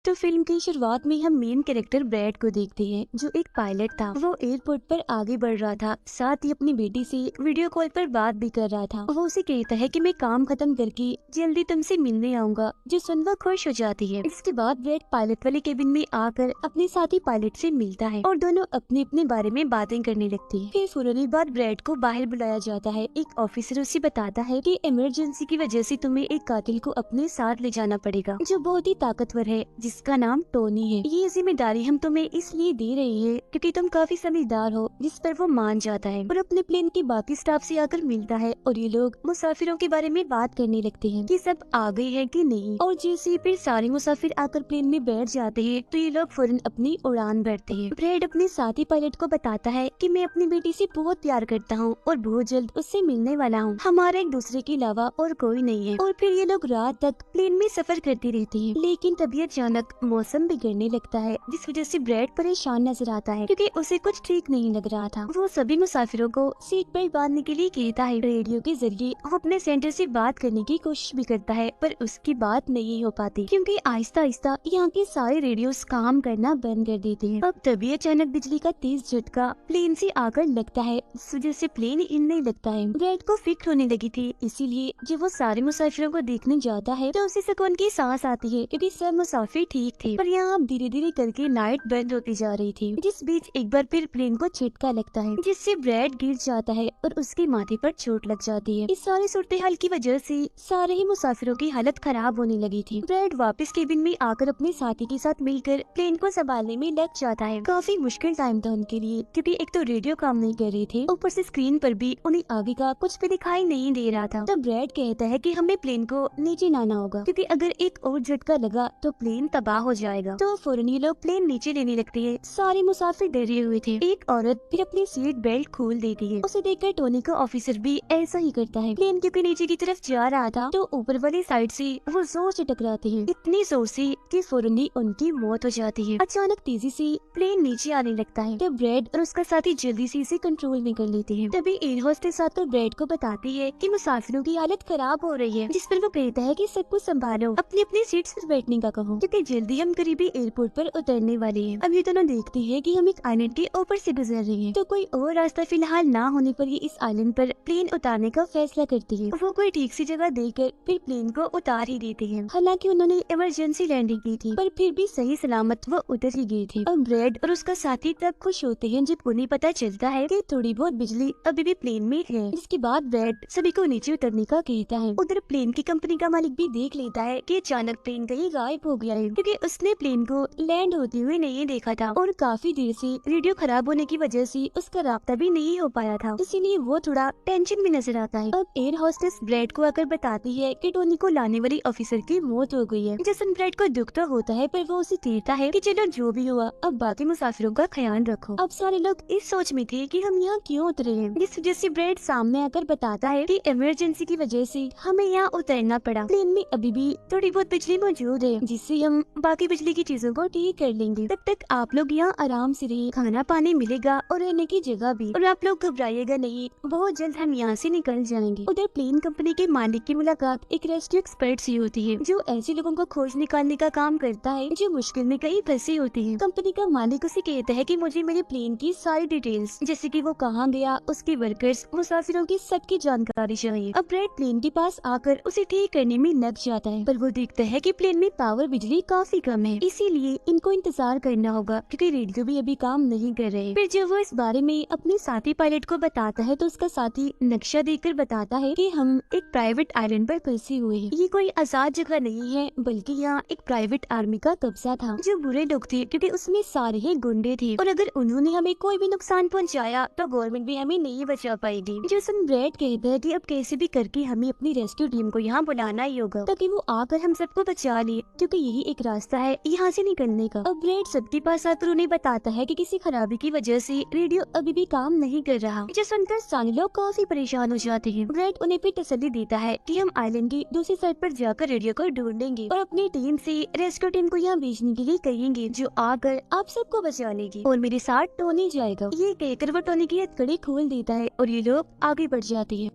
तो फिल्म की शुरुआत में हम मेन कैरेक्टर ब्रैड को देखते हैं, जो एक पायलट था। वो एयरपोर्ट पर आगे बढ़ रहा था, साथ ही अपनी बेटी से वीडियो कॉल पर बात भी कर रहा था। वो उसे कहता है कि मैं काम खत्म करके जल्दी तुमसे मिलने आऊंगा, जो सुन वो खुश हो जाती है। इसके बाद ब्रैड पायलट वाले केबिन में आकर अपने साथी पायलट से मिलता है और दोनों अपने अपने बारे में बातें करने लगते हैं। फिर फौरन बाद ब्रैड को बाहर बुलाया जाता है। एक ऑफिसर उसे बताता है कि इमरजेंसी की वजह से तुम्हें एक कातिल को अपने साथ ले जाना पड़ेगा, जो बहुत ही ताकतवर है, जिसका नाम टोनी है। ये जिम्मेदारी हम तुम्हें इसलिए दे रही है क्योंकि तुम काफी समझदार हो, जिस पर वो मान जाता है और अपने प्लेन के बाकी स्टाफ से आकर मिलता है। और ये लोग मुसाफिरों के बारे में बात करने लगते हैं कि सब आ गए हैं कि नहीं। और जैसे ही फिर सारे मुसाफिर आकर प्लेन में बैठ जाते हैं तो ये लोग फौरन अपनी उड़ान भरते हैं। ब्रैड अपने साथी पायलट को बताता है कि मैं अपनी बेटी से बहुत प्यार करता हूँ और बहुत जल्द उससे मिलने वाला हूँ। हमारे एक दूसरे के अलावा और कोई नहीं है। और फिर ये लोग रात तक प्लेन में सफर करते रहते हैं। लेकिन तभी अचानक मौसम बिगड़ने लगता है, जिस वजह से ब्रैड परेशान नजर आता है क्योंकि उसे कुछ ठीक नहीं लग रहा था। वो सभी मुसाफिरों को सीट बेल्ट बांधने के लिए कहता है। रेडियो के जरिए वो अपने सेंटर से बात करने की कोशिश भी करता है, पर उसकी बात नहीं हो पाती क्योंकि आहिस्ता आहिस्ता यहाँ के सारे रेडियोस काम करना बंद कर देते हैं। अब तभी अचानक बिजली का तेज झटका प्लेन से आकर लगता है, जिस वजह से प्लेन हिलने लगता है। ब्रैड को फिक्र होने लगी थी, इसीलिए जब वो सारे मुसाफिरों को देखने जाता है तो उसे सुकून की सांस आती है क्योंकि सब मुसाफिर ठीक थे। पर यहाँ अब धीरे धीरे करके लाइट बंद होती जा रही थी, जिस बीच एक बार फिर प्लेन को झटका लगता है, जिससे ब्रैड गिर जाता है और उसके माथे पर चोट लग जाती है। इस सारी सूरत हाल की वजह से सारे ही मुसाफिरों की हालत खराब होने लगी थी। ब्रैड वापस केबिन में आकर अपने साथी के साथ मिलकर प्लेन को संभालने में लग जाता है। काफी मुश्किल टाइम था उनके लिए क्योंकि एक तो रेडियो काम नहीं कर रही थी, ऊपर से स्क्रीन पर भी उन्हें आगे का कुछ भी दिखाई नहीं दे रहा था। तब ब्रैड कहता है कि हमें प्लेन को नीचे लाना होगा क्योंकि अगर एक और झटका लगा तो प्लेन तबाह हो जाएगा। तो फौरन ये लोग प्लेन नीचे लेने लगते हैं। सारे मुसाफिर डरे हुए थे। एक औरत फिर अपनी सीट बेल्ट खोल देती है। उसे देखकर टोनी का ऑफिसर भी ऐसा ही करता है। प्लेन क्योंकि नीचे की तरफ जा रहा था तो ऊपर वाली साइड से वो जोर से टकराते हैं, इतनी जोर से कि फौरन ही उनकी मौत हो जाती है। अचानक तेजी से प्लेन नीचे आने लगता है। तब ब्रैड और उसका साथी जल्दी से इसे कंट्रोल में कर लेते हैं। तभी एयर होस्टेस आकर ब्रैड को बताती है कि मुसाफिरों की हालत खराब हो रही है, जिस पर वो कहता है कि सब कुछ संभालो, अपनी अपनी सीट्स पर बैठने का कहो क्योंकि जल्दी हम करीबी एयरपोर्ट पर उतरने वाले हैं। अब ये दोनों देखते हैं कि हम एक आइलैंड के ऊपर से गुजर रहे हैं, तो कोई और रास्ता फिलहाल ना होने पर ये इस आइलैंड पर प्लेन उतारने का फैसला करती है। वो कोई ठीक सी जगह देकर फिर प्लेन को उतार ही देते हैं। हालांकि उन्होंने इमरजेंसी लैंडिंग की थी, पर फिर भी सही सलामत वो उतर ही गई थी। अब ब्रैड और उसका साथी तब खुश होते हैं जब उन्हें पता चलता है कि थोड़ी बहुत बिजली अभी भी प्लेन में है। इसके बाद ब्रैड सभी को नीचे उतरने का कहता है। उधर प्लेन की कंपनी का मालिक भी देख लेता है कि अचानक प्लेन कहीं गायब हो गया है क्योंकि उसने प्लेन को लैंड होते हुए नहीं देखा था और काफी देर से रेडियो खराब होने की वजह से उसका राब्ता भी नहीं हो पाया था, इसीलिए वो थोड़ा टेंशन में नजर आता है। अब एयर होस्टेस ब्रैड को आकर बताती है कि टोनी को लाने वाली ऑफिसर की मौत हो गई है। जिसमें ब्रैड को दुख तो होता है, पर वो उसे कहता है कि चलो जो भी हुआ अब बाकी मुसाफिरों का ख्याल रखो। अब सारे लोग इस सोच में थे कि हम यहाँ क्यों उतरे हैं, जिस वजह से ब्रैड सामने आकर बताता है कि इमरजेंसी की वजह से हमें यहाँ उतरना पड़ा। प्लेन में अभी भी थोड़ी बहुत बिजली मौजूद है, जिससे हम बाकी बिजली की चीजों को ठीक कर लेंगे। तब तक आप लोग यहाँ आराम से रहिए, खाना पानी मिलेगा और रहने की जगह भी, और आप लोग घबराइएगा नहीं, बहुत जल्द हम यहाँ से निकल जाएंगे। उधर प्लेन कंपनी के मालिक की मुलाकात एक रेस्क्यू एक्सपर्ट से होती है, जो ऐसे लोगों को खोज निकालने का काम करता है जो मुश्किल में कहीं फंसे होते हैं। कंपनी का मालिक उसे कहता है कि मुझे मेरे प्लेन की सारी डिटेल्स, जैसे कि वो कहाँ गया, उसके वर्कर्स, मुसाफिरों की सबकी जानकारी चाहिए। अब ब्रैड प्लेन के पास आकर उसे ठीक करने में लग जाता है, पर वो देखता है कि प्लेन में पावर बिजली काफी कम है, इसीलिए इनको इंतजार करना होगा क्योंकि रेडियो भी अभी काम नहीं कर रहे। फिर जब वो इस बारे में अपने साथी पायलट को बताता है तो उसका साथी नक्शा देखकर बताता है कि हम एक प्राइवेट आइलैंड पर फंसे हुए हैं। ये कोई आजाद जगह नहीं है, बल्कि यहाँ एक प्राइवेट आर्मी का कब्जा था, जो बुरे लोग थे क्योंकि उसमें सारे ही गुंडे थे, और अगर उन्होंने हमें कोई भी नुकसान पहुँचाया तो गवर्नमेंट भी हमें नहीं बचा पाएगी। जैसन ब्रैड कहता है कि अब कैसे भी करके हमें अपनी रेस्क्यू टीम को यहाँ बुलाना ही होगा ताकि वो आकर हम सबको बचा ले, क्योंकि यही एक रास्ता है यहाँ से निकलने का। अब ब्रैड सबके पास आकर उन्हें बताता है कि किसी खराबी की वजह से रेडियो अभी भी काम नहीं कर रहा, जो सुनकर सारे लोग काफी परेशान हो जाते हैं। ब्रैड उन्हें भी तसल्ली देता है कि हम आइलैंड की दूसरी साइड पर जाकर रेडियो को ढूंढेंगे और अपनी टीम से रेस्क्यू टीम को यहाँ भेजने के लिए कहेंगे, जो आकर आप सबको बचा लेगी और मेरे साथ टोनी जाएगा। ये कहकर वो टोनी की हथकड़ी खोल देता है और ये लोग आगे बढ़ जाते हैं।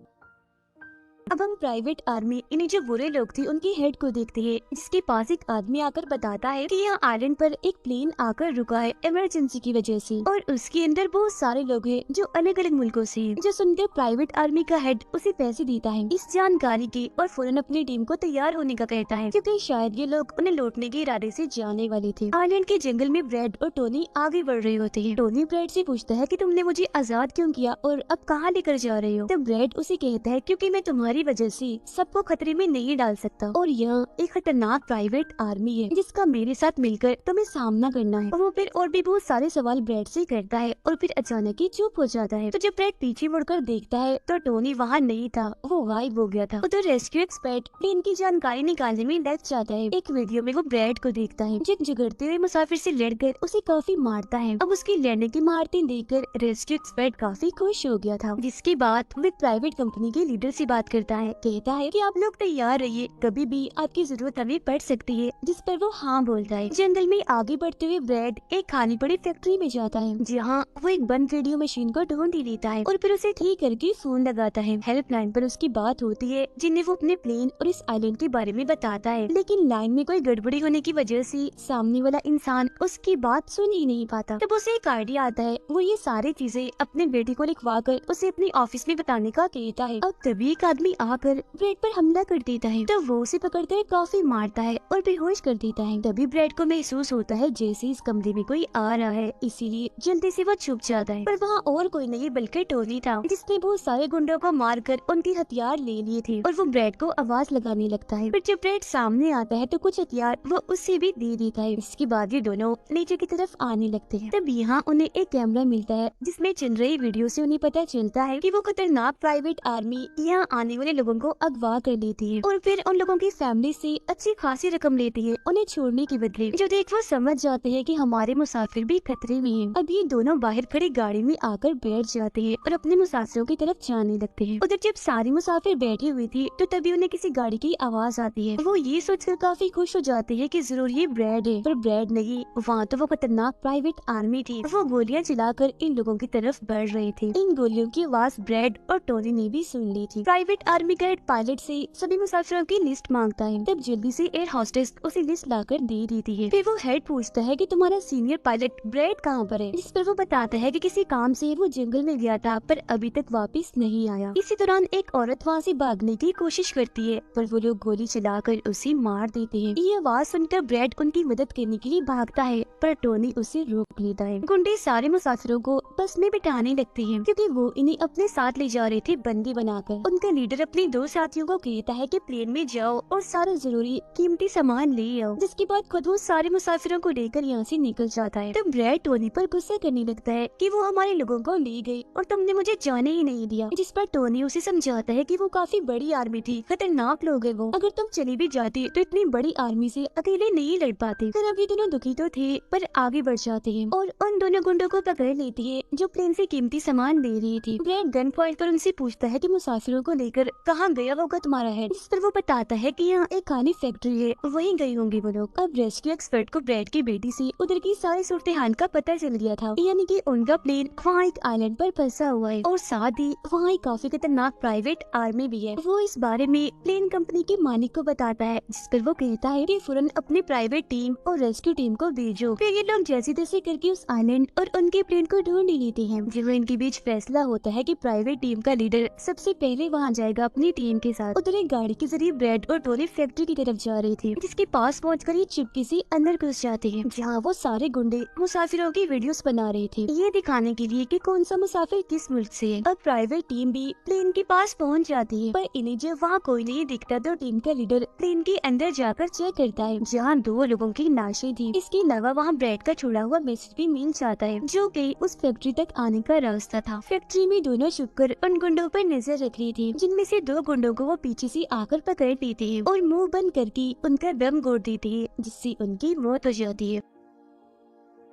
अब हम प्राइवेट आर्मी इन्हें जो बुरे लोग थे उनके हेड को देखते हैं, जिसके पास एक आदमी आकर बताता है कि यहाँ आइलैंड पर एक प्लेन आकर रुका है इमरजेंसी की वजह से, और उसके अंदर बहुत सारे लोग हैं जो अलग अलग मुल्कों से हैं। जो सुनकर प्राइवेट आर्मी का हेड उसे पैसे देता है इस जानकारी के, और फौरन अपनी टीम को तैयार होने का कहता है, क्योंकि शायद ये लोग उन्हें लौटने के इरादे से जाने वाले थे। आइलैंड के जंगल में ब्रैड और टोनी आगे बढ़ रहे होते हैं। टोनी ब्रैड से पूछता है कि तुमने मुझे आजाद क्यों किया और अब कहाँ लेकर जा रहे हो? तब ब्रैड उसे कहता है, क्योंकि मैं तुम्हारी वजह से सबको खतरे में नहीं डाल सकता, और यह एक खतरनाक प्राइवेट आर्मी है जिसका मेरे साथ मिलकर तुम्हें सामना करना है। वो फिर और भी बहुत सारे सवाल ब्रैड से करता है, और फिर अचानक ही चुप हो जाता है। तो जब ब्रैड पीछे मुड़कर देखता है तो टोनी वहाँ नहीं था, वो गायब हो गया था। उधर रेस्क्यू एक्सपर्ट प्लेन की जानकारी निकालने में लग जाता है। एक वीडियो में वो ब्रैड को देखता है जो झगड़ते हुए मुसाफिर से लड़कर उसे काफी मारता है। अब उसकी लड़ने की मारते देखकर रेस्क्यू एक्सपर्ट काफी खुश हो गया था, जिसके बाद वो एक प्राइवेट कंपनी के लीडर से बात करता है। कहता है कि आप लोग तैयार रहिए, कभी भी आपकी जरूरत हमें पड़ सकती है, जिस पर वो हाँ बोलता है। जंगल में आगे बढ़ते हुए ब्रैड एक खाली पड़ी फैक्ट्री में जाता है, जहाँ वो एक बंद रेडियो मशीन को ढूंढ ही लेता है और फिर उसे ठीक करके फोन लगाता है। हेल्पलाइन पर उसकी बात होती है, जिन्हें वो अपने प्लेन और इस आइलैंड के बारे में बताता है, लेकिन लाइन में कोई गड़बड़ी होने की वजह से सामने वाला इंसान उसकी बात सुन ही नहीं पाता। तब उसे एक आइडिया आता है, वो ये सारी चीजें अपने बेटे को लिखवा कर उसे अपने ऑफिस में बताने का कहता है। अब तभी एक आदमी आकर ब्रैड पर हमला कर देता है, तो वो उसे पकड़कर काफी मारता है और बेहोश कर देता है। तभी ब्रैड को महसूस होता है जैसे इस कमरे में कोई आ रहा है, इसीलिए जल्दी से वो छुप जाता है। पर वहाँ और कोई नहीं बल्कि टोनी था, जिसने बहुत सारे गुंडों को मारकर उनके हथियार ले लिए थे, और वो ब्रैड को आवाज लगाने लगता है। फिर जब ब्रैड सामने आता है तो कुछ हथियार वो उससे भी दे देता है। इसके बाद ये दोनों नीचे की तरफ आने लगते हैं। तब यहाँ उन्हें एक कैमरा मिलता है, जिसमें चल रही वीडियो से उन्हें पता चलता है कि वो खतरनाक प्राइवेट आर्मी यहाँ आने वाले लोगों को अगवा कर लेती है, और फिर उन लोगों की फैमिली से अच्छी खासी रकम लेती है उन्हें छोड़ने के बदले। जो देख वो समझ जाते हैं कि हमारे मुसाफिर भी खतरे में हैं। अब ये दोनों बाहर खड़ी गाड़ी में आकर बैठ जाते हैं और अपने मुसाफिरों की तरफ जाने लगते हैं। उधर जब सारे मुसाफिर बैठे हुए थे तो तभी उन्हें किसी गाड़ी की आवाज आती है। वो ये सोचकर काफी खुश हो जाते हैं कि जरूर ये ब्रैड है, पर ब्रैड नहीं, वहाँ तो वो खतरनाक प्राइवेट आर्मी थी। वो गोलियां चलाकर इन लोगों की तरफ बढ़ रहे थे। इन गोलियों की आवाज ब्रैड और टोनी ने भी सुन ली थी। प्राइवेट आर्मी का हेड पायलट से सभी मुसाफिरों की लिस्ट मांगता है। तब जल्दी से एयर होस्टेस उसे लिस्ट लाकर दे देती है। फिर वो हेड पूछता है कि तुम्हारा सीनियर पायलट ब्रैड कहाँ पर है, जिस पर वो बताता है कि किसी काम से वो जंगल में गया था पर अभी तक वापस नहीं आया। इसी दौरान एक औरत वहाँ से भागने की कोशिश करती है, पर वो लोग गोली चलाकर उसे मार देते हैं। ये आवाज सुनकर ब्रैड उनकी मदद करने के लिए भागता है, पर टोनी उसे रोक लेता है। गुंडे सारे मुसाफिरों को बस में बिठाने लगते हैं, क्योंकि वो इन्हें अपने साथ ले जा रहे थे बंदी बनाकर। उनका लीडर अपने दो साथियों को कहता है कि प्लेन में जाओ और सारा जरूरी कीमती सामान ले आओ, जिसके बाद खुद वो सारे मुसाफिरों को लेकर यहाँ से निकल जाता है। तब ब्रैड टोनी पर गुस्सा करने लगता है कि वो हमारे लोगों को ले गई और तुमने मुझे जाने ही नहीं दिया, जिस पर टोनी उसे समझाता है कि वो काफी बड़ी आर्मी थी, खतरनाक लोग है वो, अगर तुम चली भी जाती तो इतनी बड़ी आर्मी से अकेले नहीं लड़ पाते। फिर अभी दोनों दुखी तो थे पर आगे बढ़ जाते हैं और उन दोनों गुंडों को पकड़ लेती है जो प्लेन से कीमती सामान ले रही थी। ब्रैड गन पॉइंट पर उनसे पूछता है कि मुसाफिरों को लेकर कहाँ गया होगा तुम्हारा हेड, जिस पर वो बताता है कि यहाँ एक खाली फैक्ट्री है, वहीं गई होंगी वो लोग। अब रेस्क्यू एक्सपर्ट को ब्रैड की बेटी से उधर की सारी सूरत हाल का पता चल गया था, यानी कि उनका प्लेन वहाँ एक आइलैंड पर फंसा हुआ है और साथ ही वहाँ एक काफी खतरनाक प्राइवेट आर्मी भी है। वो इस बारे में प्लेन कंपनी के मालिक को बताता है, जिस पर वो कहता है कि फौरन अपनी प्राइवेट टीम और रेस्क्यू टीम को भेजो। फिर ये लोग जैसे तैसे करके उस आइलैंड और उनके प्लेन को ढूंढ ही लेते हैं। जब इनके बीच फैसला होता है कि प्राइवेट टीम का लीडर सबसे पहले वहाँ जाएगा अपनी टीम के साथ। उधर एक गाड़ी के जरिए ब्रैड और टोनी फैक्ट्री की तरफ जा रही थी, जिसके पास पहुंचकर ये चुपके से अंदर घुस जाते हैं, जहाँ वो सारे गुंडे मुसाफिरों की वीडियोस बना रहे थे, ये दिखाने के लिए कि कौन सा मुसाफिर किस मुल्क से है। अब प्राइवेट टीम भी प्लेन के पास पहुंच जाती है, पर इन्हें जब वहाँ कोई नहीं दिखता तो टीम का लीडर प्लेन के अंदर जाकर चेक करता है, जहाँ दो लोगों की लाशें थी। इसके अलावा वहाँ ब्रैड का छोड़ा हुआ मैसेज भी मिल जाता है, जो कि उस फैक्ट्री तक आने का रास्ता था। फैक्ट्री में दोनों छुपकर उन गुंडों पर नजर रख रही थी, जिनमें से दो गुंडों को वो पीछे से आकर पकड़ लेते हैं और मुंह बंद करके उनका दम घोट देते हैं, जिससे उनकी मौत हो जाती है।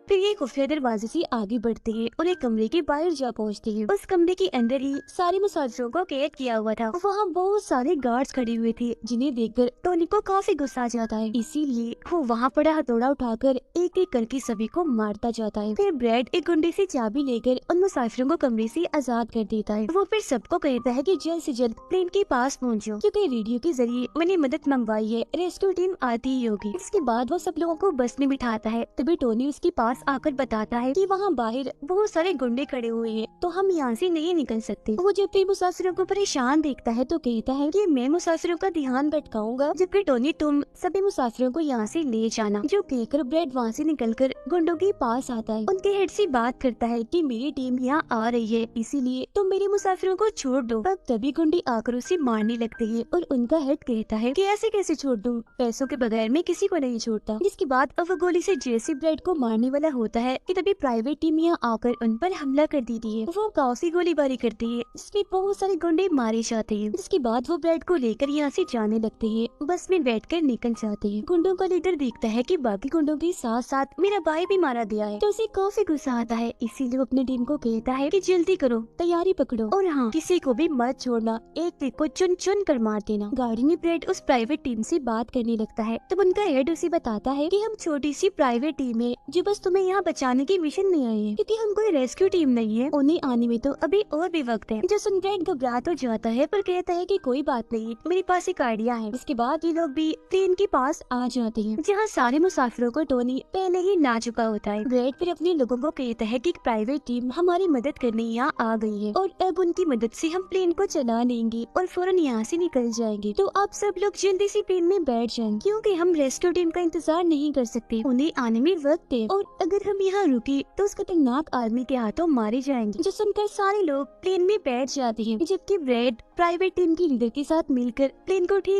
फिर ये खुफिया दरवाजे से आगे बढ़ते हैं और एक कमरे के बाहर जा पहुंचते हैं। उस कमरे के अंदर ही सारे मुसाफिरों को कैद किया हुआ था। वहाँ बहुत सारे गार्ड्स खड़े हुए थे, जिन्हें देखकर टोनी को काफी गुस्सा आ जाता है। इसीलिए वो वहाँ पड़ा हथौड़ा उठाकर एक एक करके सभी को मारता जाता है। फिर ब्रैड एक गुंडे से चाबी लेकर उन मुसाफिरों को कमरे से आजाद कर देता है। वो फिर सबको कहता है कि जल्द से जल्द प्लेन के पास पहुंचो, क्योंकि रेडियो के जरिए मैंने मदद मंगवाई है, रेस्क्यू टीम आती ही होगी। इसके बाद वो सब लोगों को बस में बिठाता है। तभी टोनी उसके पास आकर बताता है कि वहाँ बाहर बहुत सारे गुंडे खड़े हुए हैं, तो हम यहाँ से नहीं निकल सकते। वो जब भी मुसाफिरों को परेशान देखता है तो कहता है कि मैं मुसाफिरों का ध्यान भटकाऊंगा, जबकि टोनी तुम सभी मुसाफिरों को यहाँ से ले जाना। जो कहकर ब्रैड वहाँ से निकलकर गुंडों के पास आता है। उनके हेड से बात करता है कि मेरी टीम यहाँ आ रही है, इसीलिए तुम मेरे मुसाफिरों को छोड़ दो। अब तभी गुंडे आकर उसे मारने लगते हैं और उनका हेड कहता है कि ऐसे कैसे छोड़ दूं? पैसों के बगैर मैं किसी को नहीं छोड़ता। जिसके बाद अब वो गोली से जैसे ब्रैड को मारने वाला होता है कि तभी प्राइवेट टीम यहाँ आकर उन पर हमला कर देती है। वो काफी गोलीबारी करती है, जिसमें बहुत सारे गुंडे मारे जाते हैं। जिसके बाद वो ब्रैड को लेकर यहाँ से जाने लगते हैं। बस में बैठकर निकल जाते हैं। गुंडों का लीडर देखता है कि बाकी गुंडों के साथ साथ मेरा भाई भी मारा गया है, तो उसे काफी गुस्सा आता है। इसीलिए वो अपनी टीम को कहता है कि जल्दी करो, तैयारी पकड़ो, और हाँ, किसी को भी मत छोड़ना, एक एक को चुन चुन कर मार देना। गाड़ी में ब्रैड उस प्राइवेट टीम से बात करने लगता है। तब उनका हेड उसे बताता है कि हम छोटी सी प्राइवेट टीम है जो बस तुम्हें यहाँ बचाने की मिशन में आई है, क्योंकि हम कोई रेस्क्यू टीम नहीं है। उन्हें आने में तो अभी और भी वक्त है। जो सुन ब्रैड घबरा तो जाता है, पर कहता है कि कोई बात नहीं, मेरे पास एक आइडिया है। इसके बाद ये लोग भी प्लेन के पास आ जाते हैं, जहाँ सारे मुसाफिरों को टोनी पहले ही ला चुका होता है। ब्रैड फिर अपने लोगों को कहता है कि एक प्राइवेट टीम हमारी मदद करने यहाँ आ गई है, और अब उनकी मदद से हम प्लेन को चला लेंगे और फौरन यहाँ से निकल जाएंगे। तो आप सब लोग जल्दी से प्लेन में बैठ जाएं, क्योंकि हम रेस्क्यू टीम का इंतजार नहीं कर सकते, उन्हें आने में वक्त है, और अगर हम यहाँ रुके तो उस खतरनाक आर्मी के हाथों मारे जाएंगे। जो सुनकर सारे लोग प्लेन में बैठ जाते हैं, जबकि ब्रैड प्राइवेट टीम के लीडर के साथ मिलकर प्लेन को ठीक